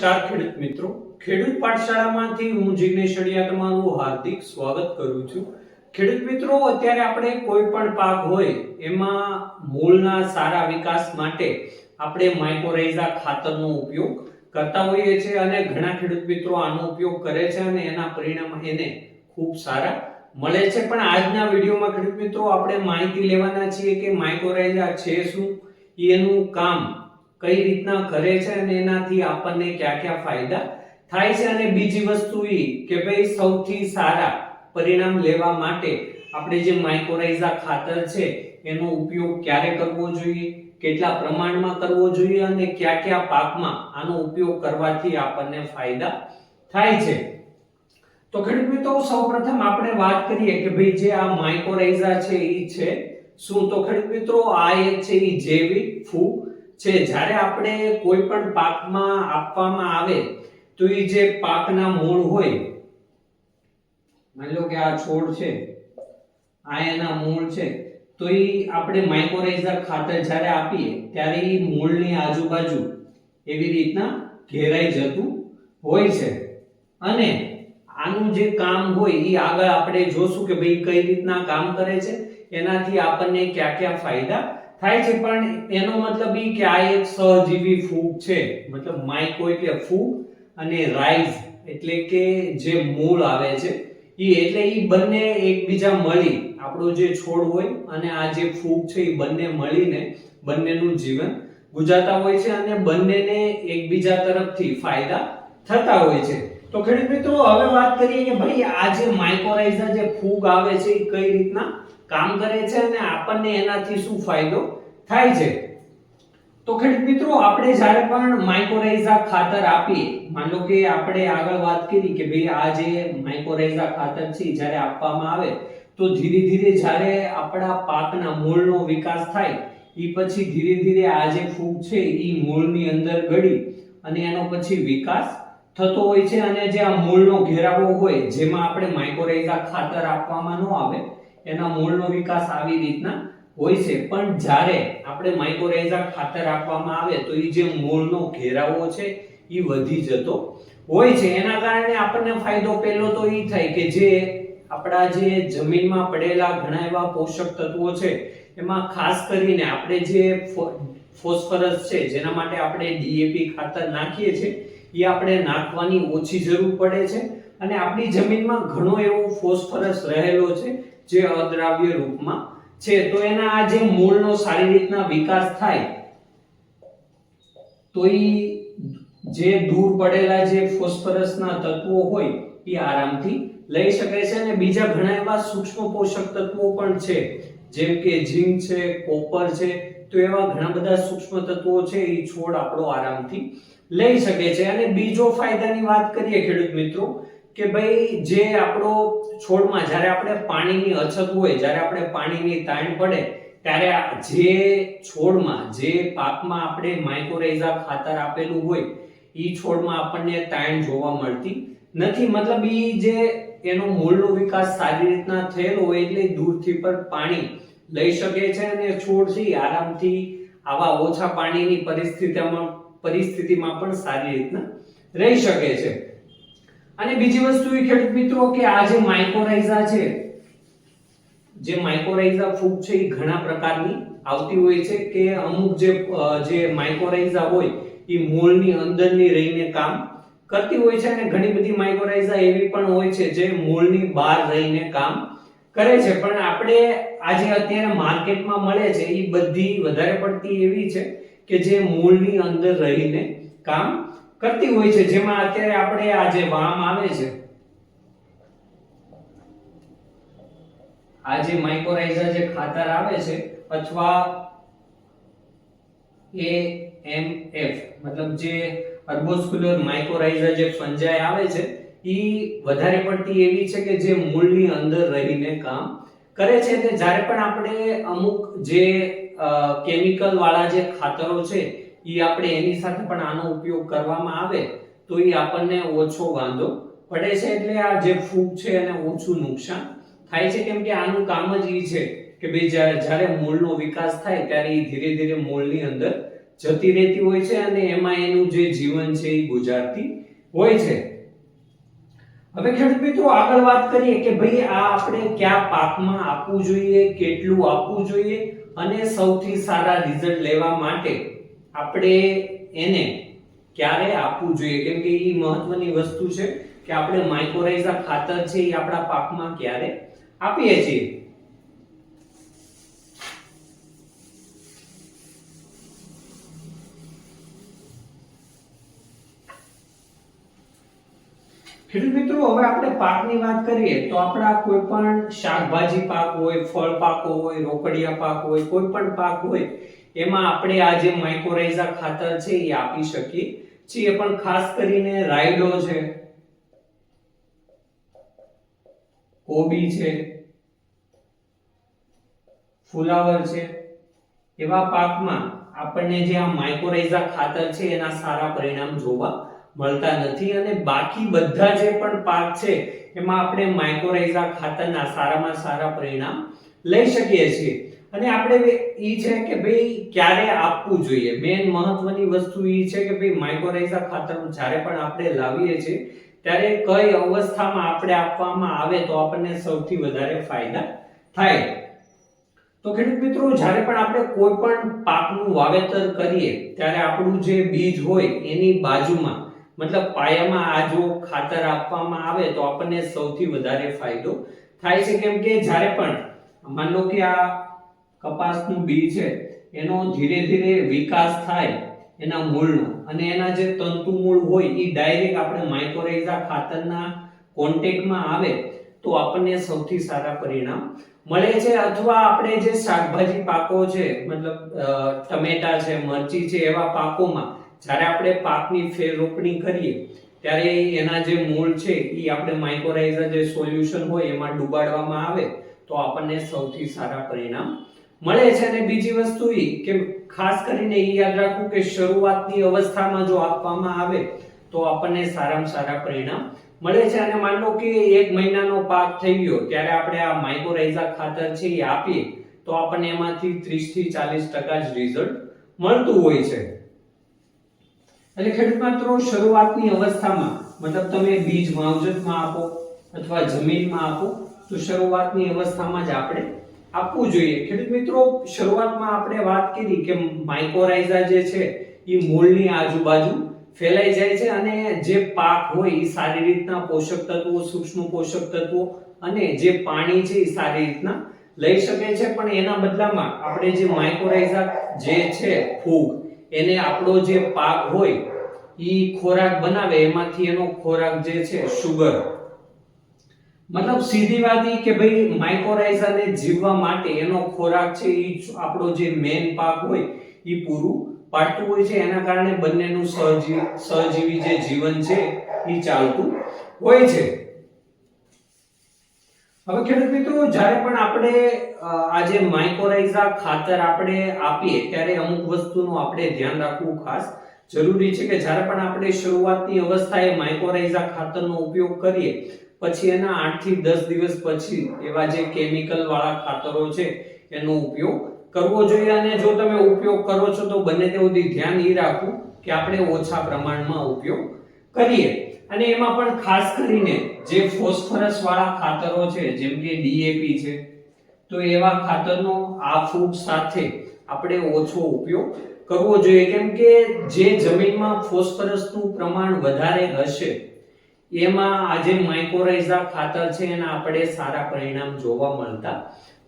નમસ્કાર ખેડૂત મિત્રો, ખેડૂત પાઠશાળામાંથી હું જિગ્નેશ અડિયા તમારું હાર્દિક સ્વાગત કરું છું। ખેડૂત મિત્રો, અત્યારે આપણે કોઈ પણ પાક હોય એમાં મૂળના સારા વિકાસ માટે આપણે માઇકોરાઇઝા ખાતરનો ઉપયોગ કરતા હોઈએ છીએ અને ઘણા ખેડૂત મિત્રો આનો ઉપયોગ કરે છે અને એના પરિણામ એને ખૂબ સારા મળે છે। પણ આજના વિડીયોમાં ખેડૂત મિત્રો આપણે માહિતી લેવાના છીએ કે માઇકોરાઇઝા છે શું, એનું કામ કઈ રીતના કરે છે અને એનાથી આપણને કયા કયા ફાયદા થાય છે અને બીજી વસ્તુ એ કે ભાઈ સૌથી સારા પરિણામ લેવા માટે આપણે જે માઇકોરાઇઝા ખાતર છે એનો ઉપયોગ ક્યારે કરવો જોઈએ, કેટલા પ્રમાણમાં કરવો જોઈએ અને કયા કયા પાકમાં આનો ઉપયોગ કરવાથી આપણને ફાયદા થાય છે। તો ખેડૂત મિત્રો, સૌપ્રથમ આપણે વાત કરીએ કે ભાઈ જે આ માઇકોરાઇઝા છે એ છે શું। તો ખેડૂત મિત્રો, આ એક છે એ જૈવિક ફૂગ છે। જ્યારે આપણે કોઈ પણ પાકમાં આપવામાં આવે તો એ જે પાકના મૂળ હોય, માની લો કે આ છોડ છે, આ એના મૂળ છે, તો એ આપણે માઇકોરાઇઝા ખાતર જ્યારે આપીએ ત્યારે એ મૂળની આજુબાજુ એવી રીતના ઘેરાઈ જતું હોય છે અને આનું જે કામ હોય એ આગળ આપણે જોશું કે ભાઈ કઈ રીતના કામ કરે છે, એનાથી આપણને કયા કયા ફાયદા થાય છે। પણ એનો મતલબ એ કે આ એક સહજીવી ફૂગ છે, મતલબ માઇકો એટલે ફૂગ અને રાઇઝ એટલે કે જે મૂળ આવે છે એટલે એ બંને એકબીજા મળી આપણો જે છોડ હોય અને આ જે ફૂગ છે એ બંને મળીને બંનેનું જીવન ગુજારતા હોય છે અને બંનેને એકબીજા તરફથી ફાયદા થતા હોય છે। તો ખેડૂત મિત્રો, હવે વાત કરીએ કે ભાઈ આ જે માઇકોરાઇઝા જે ફૂગ આવે છે એ કઈ રીતના કામ કરે છે અને આપણને એનાથી શું ફાયદો થાય છે। તો ખેડૂત મિત્રો, આપણે જ્યારે પણ માઇકોરાઇઝા ખાતર આપીએ, માન લો કે આપણે આગળ વાત કરી કે ભાઈ આ જે માઇકોરાઇઝા ખાતર છે જ્યારે આપવામાં આવે તો ધીરે ધીરે જ્યારે આપણા પાકના મૂળનો વિકાસ થાય એ પછી ધીરે ધીરે આ જે ફૂગ છે એ મૂળની અંદર ગળી અને એનો પછી વિકાસ થતો હોય છે અને જે આ મૂળનો ઘેરાવો હોય જેમાં આપણે માઇકોરાઇઝા ખાતર આપવામાં ન આવે એના મૂળનો વિકાસ આવી રીતના હોય છે। પણ જ્યારે આપણે માઇકોરાઇઝા ખાતર આપવામાં આવે તો એ જે મૂળનો ઘેરાવો છે એ વધી જતો હોય છે। એના કારણે આપણને ફાયદો પહેલો તો એ થાય કે જે આપણા જે જમીનમાં પડેલા ઘણા એવા પોષક તત્વો છે એમાં ખાસ કરીને આપણે જે ફોસ્ફરસ છે જેના માટે આપણે ડીએપી ખાતર નાખીએ છીએ એ આપણે નાખવાની ઓછી જરૂર પડે છે અને આપણી જમીનમાં ઘણો એવો ફોસ્ફરસ રહેલો છે જે અદ્રાવ્ય રૂપમાં છે। તો એના આ જે મૂળનો સારી રીતના વિકાસ થાય તો એ જે દૂર પડેલા જે ફોસ્ફરસના તત્વો હોય એ આરામથી લઈ શકે છે અને બીજા ઘણા એવા સૂક્ષ્મ પોષક તત્વો પણ છે જેમ કે ઝીંક છે, કોપર છે, તો એવા ઘણા બધા સૂક્ષ્મ તત્વો છે એ છોડ આપણો આરામથી લઈ શકે છે। અને બીજો ફાયદાની વાત કરીએ ખેડૂત મિત્રો કે ભાઈ જે આપણો છોડમાં જ્યારે આપણે પાણીની અછત હોય, જ્યારે આપણે પાણીની તાણ પડે ત્યારે જે છોડમાં જે પાકમાં આપણે માઇકોરાઇઝા ખાતર આપેલું હોય એ છોડમાં આપણને તાણ જોવા મળતી નથી। મતલબ એ જે એનો મૂળનો વિકાસ સારી રીતના થયેલો હોય એટલે દૂરથી પર પાણી લઈ શકે છે અને છોડ છે આરામથી આવા ઓછા પાણીની પરિસ્થિતિમાં પણ સારી રીતના રહી શકે છે। અને બીજી વસ્તુ એ ખેડૂત મિત્રો કે આ જે માઇકોરાઇઝા છે, જે માઇકોરાઇઝા ફૂગ છે એ ઘણા પ્રકારની આવતી હોય છે કે અમુક જે માઇકોરાઇઝા હોય એ મૂળની અંદરની રહીને કામ કરતી હોય છે અને ઘણી બધી માઇકોરાઇઝા એવી પણ હોય છે જે મૂળની બહાર રહીને કામ કરે છે। પણ આપણે આજે અત્યારે માર્કેટમાં મળે છે એ બધી વધારે પડતી એવી છે કે જે મૂળની અંદર રહીને કામ કરતી હોય છે, જેમાં અત્યારે આપણે આ જે વામ આવે છે, આ જે માઇકોરાઇઝા જે ખાતર આવે છે અથવા AMF મતલબ જે અર્બોસ્ક્યુલર માઇકોરાઇઝા જે ફંજાઈ આવે છે એ વધારે પડતી એવી છે કે જે મૂળની અંદર રહીને કામ કરે છે। એટલે જ્યારે પણ આપણે અમુક જે કેમિકલ વાળા જે ખાતરો છે એ આપણે એની સાથે પણ આનો ઉપયોગ કરવામાં આવે તો એ આપણને ઓછો વાંધો પડે છે। એટલે આ જે ફૂગ છે એને ઓછું નુકસાન થાય છે કેમ કે આનું કામ જ એ છે કે ભાઈ જ્યારે મૂળનો વિકાસ થાય ત્યારે એ ધીરે ધીરે મૂળની અંદર જતી રહેતી હોય છે અને એમાં એનું જે જીવન છે એ ગુજારતી હોય છે. હવે ખેડૂત મિત્રો આગળ વાત કરીએ કે ભાઈ આ આપણે કયા પાકમાં આપવું જોઈએ, કેટલું આપવું જોઈએ અને સૌથી સારા રિઝલ્ટ લેવા માટે આપણે એને ક્યારે આપવું જોઈએ, કેમ કે એ મહત્વની વસ્તુ છે કે આપણે માઇક્રોરાઇઝા ખાતર છે એ આપણા પાકમાં ક્યારે આપીએ છીએ. ખેડૂત મિત્રો હવે આપણે પાકની વાત કરીએ તો આપણા કોઈ પણ શાકભાજી પાક હોય, ફળ પાકો હોય, રોકડિયા પાક હોય, કોઈ પણ પાક હોય એમાં આપણે આ જે માઇક્રોરાઇઝા ખાતર છે એ આપી શકીએ છીએ. પણ ખાસ કરીને રાયડો છે, કોબી છે, ફુલાવર છે, એવા પાકમાં આપણને જે આ માઇક્રોરાઇઝા ખાતર છે એના સારા પરિણામ જોવા મળતા નથી. અને બાકી બધા જે પણ પાક છે એમાં આપણે માઇક્રોરાઇઝા ખાતરના સારામાં સારા પરિણામ લઈ શકીએ છીએ. અને આપણે ઈ છે કે ભાઈ ક્યારે આપવું જોઈએ. મેઈન મહત્વની વસ્તુ ઈ છે કે ભાઈ માઇક્રોરાઇઝા ખાતર જ્યારે પણ આપણે લાવીએ છીએ ત્યારે કઈ અવસ્થામાં આપણે આપવામાં આવે તો આપણને સૌથી વધારે ફાયદા થાય. તો ખેડૂત મિત્રો જ્યારે પણ આપણે કોઈ પણ પાકનું વાવેતર કરીએ ત્યારે આપણું જે બીજ હોય એની બાજુમાં મતલબ પાયામાં આ જો ખાતર આપવામાં આવે તો આપણને સૌથી વધારે ફાયદો થાય છે. કેમ કે જ્યારે પણ માન લો કે આ કપાસનું બીજ છે એનો ધીરે ધીરે વિકાસ થાય એના મૂળનો અને એના જે તંતુ મૂળ હોય એ ડાયરેક્ટ આપણે માઇક્રોરાઇઝા ખાતરના કોન્ટેક્ટમાં આવે તો આપણને સૌથી સારા પરિણામ મળે છે. અથવા આપણે જે શાકભાજી પાકો છે મતલબ ટમેટા છે, મરચી છે, એવા પાકોમાં જ્યારે આપણે પાકની ફેર રોપણી કરીએ ત્યારે એના જે મૂળ છે એ આપણે માઇક્રોરાઇઝા જે સોલ્યુશન હોય એમાં ડુબાડવામાં આવે તો આપણને સૌથી સારા પરિણામ મળે છે. અને બીજી વસ્તુ એ કે ખાસ કરીને એ યાદ રાખવું કે શરૂઆતની અવસ્થામાં જો આપવામાં આવે તો આપણને સારામાં સારા પરિણામ મળે છે. અને માન લો કે 1 મહિનાનો પાક થઈ ગયો ત્યારે આપણે આ માઇક્રોરાઇઝા ખાતર છે એ આપીએ તો આપણને એમાંથી 30 થી 40% જ રિઝલ્ટ મળતું હોય છે. એટલે ખેડૂત મિત્રો શરૂઆતની અવસ્થામાં મતલબ તમે બીજ માવજતમાં આપો અથવા જમીનમાં આપો તો શરૂઆતની અવસ્થામાં જ આપણે આપવું જોઈએ. ખેડૂત મિત્રો શરૂઆતમાં આપણે વાત કરી કે માઇક્રોરાઇઝા જે છે એ મૂળની આજુબાજુ ફેલાઈ જાય છે અને જે પાક હોય એ સારી રીતના પોષક તત્વો, સૂક્ષ્મ પોષક તત્વો અને જે પાણી છે એ સારી રીતના લઈ શકે છે. પણ એના બદલામાં આપણે જે માઇક્રોરાઇઝા જે છે ફૂગ એને આપણો જે પાક હોય ઈ ખોરાક બનાવે એમાંથી એનો ખોરાક જે છે સુગર મતલબ સીધી વાત ઈ કે ભાઈ માઇક્રોરાઇઝાને જીવવા માટે એનો ખોરાક છે ઈ આપણો જે મેઈન પાક હોય ઈ પૂરું પાડતું હોય છે. એના કારણે બંનેનું સહજીવી જે જીવન છે ઈ ચાલતું હોય છે. હવે ખેડૂત મિત્રો જ્યારે પણ આપણે આ જે માઇક્રોરાઇઝા ખાતર આપણે આપીએ ત્યારે અમુક વસ્તુનું આપણે ધ્યાન રાખવું ખાસ જરૂરી છે કે જ્યારે પણ આપણે શરૂઆતની અવસ્થાએ માઇક્રોરાઇઝા ખાતરનો ઉપયોગ કરીએ પછી એના 8 થી 10 દિવસ પછી એવા જે કેમિકલ વાળા ખાતરો છે એનો ઉપયોગ કરવો જોઈએ. અને જો તમે ઉપયોગ કરો છો તો બને ત્યાં સુધી ધ્યાન એ રાખવું કે આપણે ઓછા પ્રમાણમાં ઉપયોગ કરીએ. અને એમાં પણ ખાસ કરીને જે ફોસ્ફરસ વાળા ખાતરો છે જેમ કે ડીએપી છે તો એવા ખાતરનો આ ફૂગ સાથે આપણે ઓછો ઉપયોગ કરવો જોઈએ. કેમ કે જે જમીનમાં ફોસ્ફરસનું પ્રમાણ વધારે હશે એમાં આજે માઇક્રોરાઇઝા ખાતર છે એના આપણે સારા પરિણામ જોવા મળતા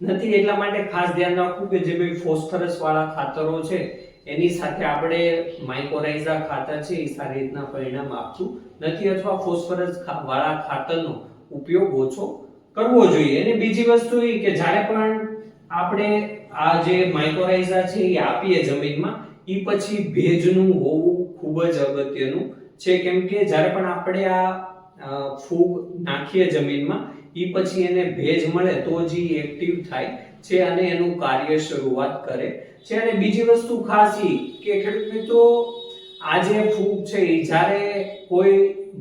નથી. એટલા માટે ખાસ ધ્યાન રાખવું કે જે બે ફોસ્ફરસ વાળા ખાતરો છે એની સાથે આપણે માઇક્રોરાઇઝા ખાતર છે એ સારી રીતના પરિણામ આપતું નથી અથવા ફોસ્ફરસ વાળા ખાતરનો ઉપયોગ ઓછો કરવો જોઈએ. અને બીજી વસ્તુ એ કે જ્યારે પણ આપણે આ જે માઇક્રોરાઇઝા છે એ આપીએ જમીનમાં એ પછી ભેજનું હોવું ખૂબ જ અગત્યનું છે. કેમ કે જ્યારે પણ આપણે આ ફૂગ નાખીએ જમીનમાં એ પછી એને ભેજ મળે તો જ એક્ટિવ થાય છે અને એનું કાર્ય શરૂઆત કરે છે. અને બીજી વસ્તુ ખાસ એ કે ખેડૂત મિત્રો આ જે ફૂગ છે એ જ્યારે કોઈ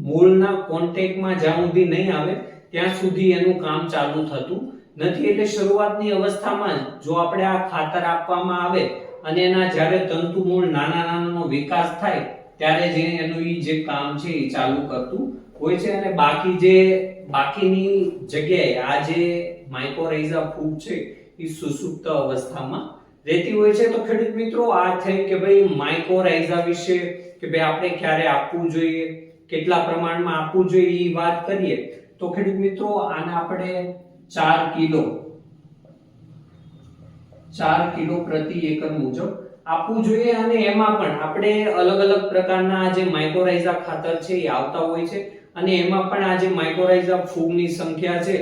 મૂળના કોન્ટેક્ટમાં જ્યાં સુધી નહીં આવે ત્યાં સુધી એનું કામ ચાલુ થતું નથી. એટલે શરૂઆતની અવસ્થામાં જો આપણે આ ખાતર આપવામાં આવે અને એના જ્યારે તંતુ મૂળ નાના નાનાનો વિકાસ થાય ત્યારે જે એનું જે કામ છે એ ચાલુ કરતું હોય છે. અને બાકીની જગ્યાએ આ જે માઇકોરાઇઝા ફૂગ છે એ સુસુપ્ત અવસ્થામાં રહેતી હોય છે. તો ખેડૂત મિત્રો આ થઈ કે ભાઈ માઇકોરાઇઝા વિશે કે ભાઈ આપણે ક્યારે આપવું જોઈએ, કેટલા પ્રમાણમાં આપવું જોઈએ એ વાત કરીએ તો ખેડૂત મિત્રો આને આપણે 4 કિલો પ્રતિ એકર મુજબ આપવું જોઈએ. અને એમાં પણ આપણે અલગ અલગ પ્રકારના જે માઇકોરાઇઝા ખાતર છે એ આવતા હોય છે અને એમાં પણ આ જે માઇકોરાઇઝા ફૂગની સંખ્યા છે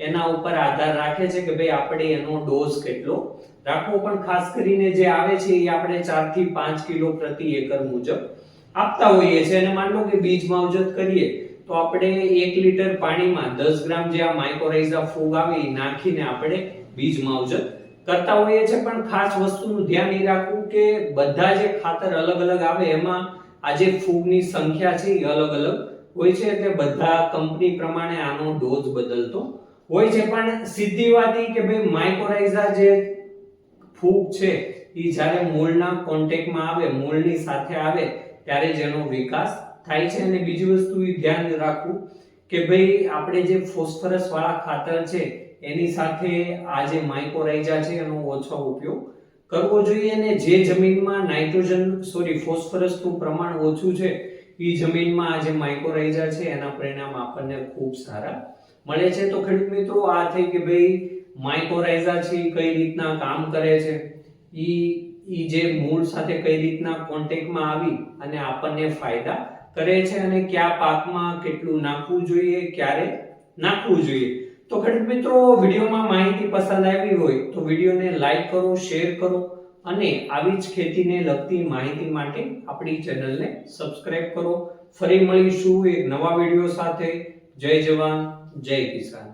એના ઉપર આધાર રાખે છે કે ભાઈ આપણે એનો ડોઝ કેટલો રાખવો. પણ ખાસ કરીને જે આવે છે એ આપણે 4 થી 5 કિલો પ્રતિ એકર મુજબ આપતા હોઈએ છીએ. અને માન લો કે બીજ માવજત કરીએ તો આપણે 1 લીટર પાણીમાં 10 ગ્રામ જે આ માઇકોરાઇઝા ફૂગ આવે એ નાખીને આપણે બીજ માવજત કરતા હોઈએ છીએ. પણ ખાસ વસ્તુનું ધ્યાન એ રાખવું કે બધા જે ખાતર અલગ અલગ આવે એમાં આ જે ફૂગની સંખ્યા છે એ અલગ અલગ હોય છે. એટલે બધા કંપની પ્રમાણે આનો ડોઝ બદલતો હોય છે. પણ સીધી વાત એ કે ભાઈ માઇકોરાઇઝા જે ફૂગ છે એ જ્યારે મૂળના કોન્ટેક્ટમાં આવે, મૂળની સાથે આવે ત્યારે જ એનો વિકાસ થાય છે. અને બીજી વસ્તુ એ ધ્યાન રાખવું કે ભાઈ આપણે જે ફોસ્ફરસ વાળા ખાતર છે એની સાથે આ જે માઇકોરાઇઝા છે એનો ઓછો ઉપયોગ કરવો જોઈએ. અને જે જમીનમાં ફોસ્ફરસનું પ્રમાણ ઓછું છે એ જમીનમાં આ જે માઇકોરાઇઝા છે એના પરિણામ આપણને ખૂબ સારા મળે છે. તો ખેડૂત મિત્રો આ થઈ કે ભાઈ માઇકોરાઇઝા છે એ કઈ રીતના કામ કરે છે, ઈ જે મૂળ સાથે કઈ રીતના કોન્ટેક્ટમાં આવી અને આપણને ફાયદા કરે છે, અને કયા પાકમાં કેટલું નાખવું જોઈએ, ક્યારે નાખવું જોઈએ. તો ખેડૂત મિત્રો વિડીયોમાં માહિતી પસંદ આવી હોય તો વિડીયોને લાઈક કરો, શેર કરો અને આવી જ ખેતીને લગતી માહિતી માટે આપણી ચેનલને સબસ્ક્રાઇબ કરો. ફરી મળીશું એક નવા વિડીયો સાથે. જય જવાન, જય કિસાન.